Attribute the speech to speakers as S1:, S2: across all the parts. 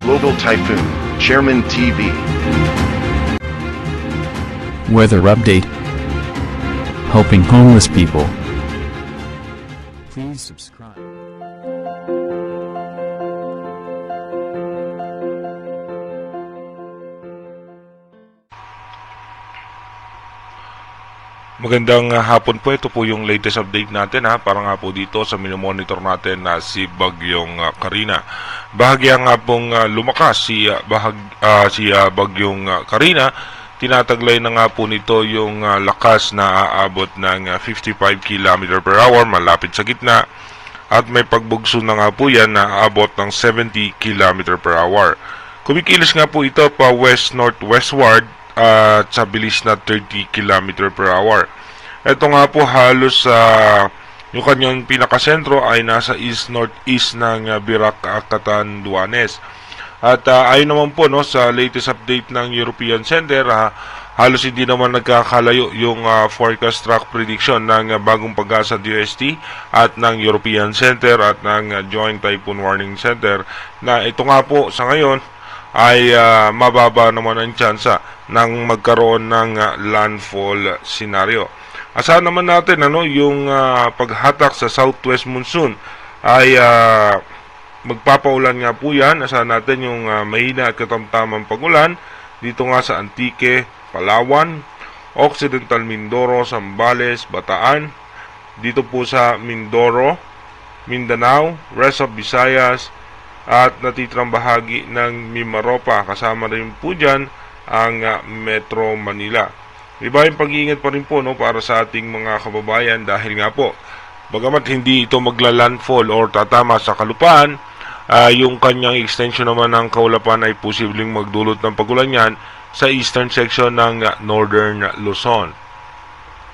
S1: Global Typhoon, Chairman TV.
S2: Weather update. Helping homeless people. Please subscribe.
S3: Magandang hapon po. Ito po yung latest update natin para nga po dito sa minomonitor natin na si Bagyong Karina. Bahagya nga pong lumakas si Bagyong Karina. Tinataglay na nga po nito yung lakas na aabot ng 55 km per hour malapit sa gitna. At may pagbugso na nga po yan na aabot ng 70 km per hour. Kumikilos nga po ito pa west-northwestward at sa bilis na 30 km per hour. Ito nga po halos yung kanyang pinakasentro ay nasa east-northeast ng Birac, Catanduanes. At ayon naman po sa latest update ng European Center, halos hindi naman nagkakalayo yung forecast track prediction ng Bagong Pag-asa DOST at ng European Center at ng Joint Typhoon Warning Center na ito nga po sa ngayon ay mababa naman ang tsansa ng magkaroon ng landfall scenario. Asahan naman natin yung paghatak sa southwest monsoon ay magpapaulan nga po yan. Asahan natin yung mahina at katamtamang pagulan dito nga sa Antique, Palawan, Occidental Mindoro, Zambales, Bataan, dito po sa Mindoro, Mindanao, rest of Visayas at natitirang bahagi ng Mimaropa. Kasama rin po dyan ang Metro Manila. Iba yung pag-iingat pa rin po para sa ating mga kababayan dahil nga po, bagamat hindi ito magla-landfall or tatama sa kalupaan, yung kanyang extension naman ng kaulapan ay posibleng magdulot ng pagulan yan sa eastern section ng northern Luzon.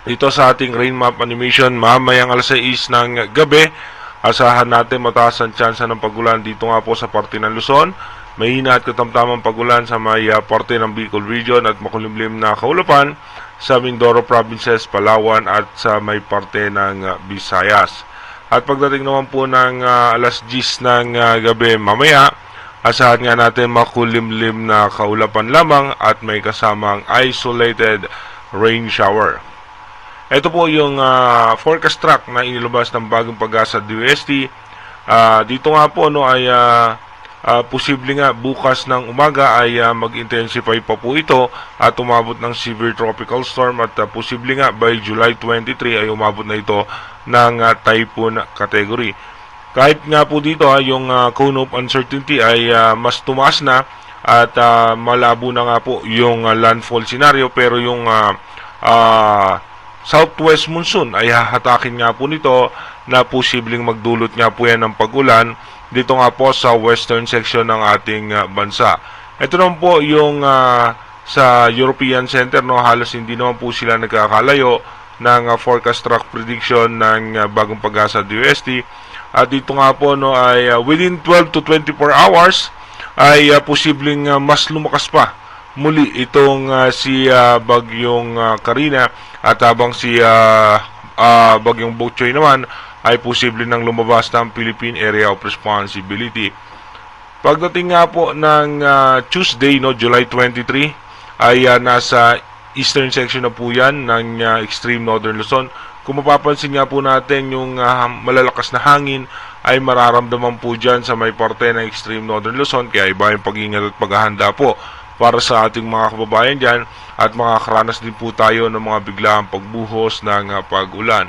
S3: Dito sa ating rain map animation, mamayang alas 6 ng gabi, asahan natin mataas ang tsansa ng pagulan dito nga po sa parte ng Luzon. Mahina at katamtamang pagulan sa may parte ng Bicol Region at makulimlim na kaulapan sa Mindoro Provinces, Palawan at sa may parte ng Visayas. At pagdating naman po ng alas 10 ng gabi mamaya, asahan nga natin makulimlim na kaulapan lamang at may kasamang isolated rain shower. Ito po yung forecast track na inilabas ng Bagong Pag-asa DOST. Dito nga po ay posible nga bukas ng umaga ay mag-intensify pa po ito at umabot ng severe tropical storm at posible nga by July 23 ay umabot na ito ng typhoon category. Kahit nga po dito yung cone of uncertainty ay mas tumaas na at malabo na nga po yung landfall scenario, pero yung southwest monsoon ay hahatakin nga po nito na posibleng magdulot nga po yan ng pag-ulan dito nga po sa western section ng ating bansa. Ito naman po yung sa European Center, halos hindi naman po sila nagkakalayo ng forecast track prediction ng Bagong Pag-asa DOST. At dito nga po ay within 12 to 24 hours ay posibleng mas lumakas pa muli itong si Bagyong Karina, at habang si Bagyong Bokchoy naman ay posible nang lumabas ng Philippine Area of Responsibility. Pagdating nga po ng Tuesday, July 23, ay nasa eastern section na po yan ng extreme northern Luzon. Kung mapapansin nga po natin yung malalakas na hangin ay mararamdaman po dyan sa may parte ng extreme northern Luzon, kaya iba yung pag-iingat at paghahanda po para sa ating mga kababayan dyan, at makakaranas din po tayo ng mga biglaang pagbuhos ng pag-ulan.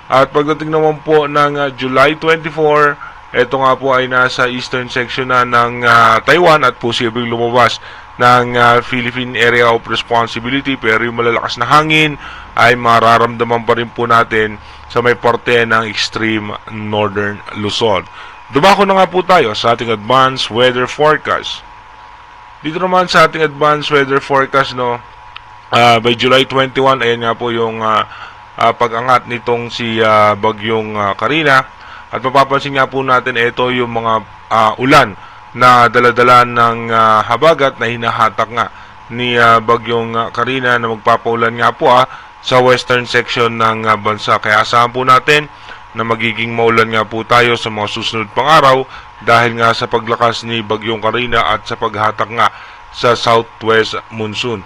S3: At pagdating naman po ng July 24, ito nga po ay nasa eastern section na ng Taiwan at posibleng lumabas ng Philippine Area of Responsibility, pero yung malalakas na hangin ay mararamdaman pa rin po natin sa may parte ng extreme northern Luzon. Dumako na nga po tayo sa ating advanced weather forecast. Dito naman sa ating advanced weather forecast by July 21, ayan nga po yung pag-angat nitong si Bagyong Karina. At mapapansin nga po natin, ito yung mga ulan na daladala ng habagat na hinahatak nga ni Bagyong Karina na magpapaulan nga po sa western section ng bansa. Kaya asahan po natin na magiging maulan nga po tayo sa mga susunod pang araw dahil nga sa paglakas ni Bagyong Karina at sa paghatak nga sa southwest monsoon.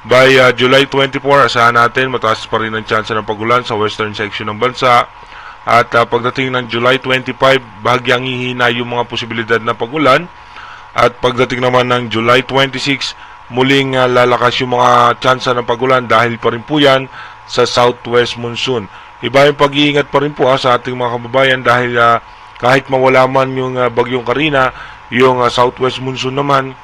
S3: By July 24, asahan natin mataas pa rin ang tsansa ng pagulan sa western section ng bansa. At pagdating ng July 25, bahagyang hihina yung mga posibilidad na pagulan. At pagdating naman ng July 26, muling lalakas yung mga tsansa ng pagulan dahil pa rin po yan sa southwest monsoon. Iba yung pag-iingat pa rin po sa ating mga kababayan dahil kahit mawala man yung Bagyong Karina, yung southwest monsoon naman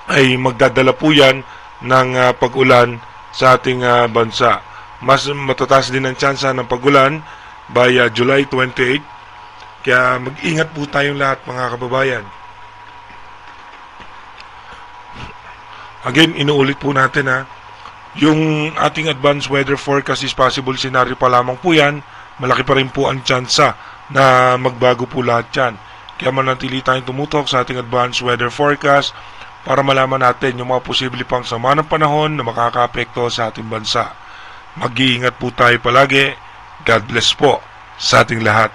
S3: ay magdadala po yan ng pag-ulan sa ating bansa. Mas matataas din ang tsansa ng pag-ulan by July 28. Kaya mag-ingat po tayong lahat mga kababayan. Again, inuulit po natin yung ating advanced weather forecast is possible scenario pa lamang po yan. Malaki pa rin po ang tsansa na magbago po lahat yan. Kaya manatili tayong tumutok sa ating advanced weather forecast para malaman natin yung mga posible pang sama ng panahon na makakaapekto sa ating bansa. Mag-iingat po tayo palagi. God bless po sa ating lahat.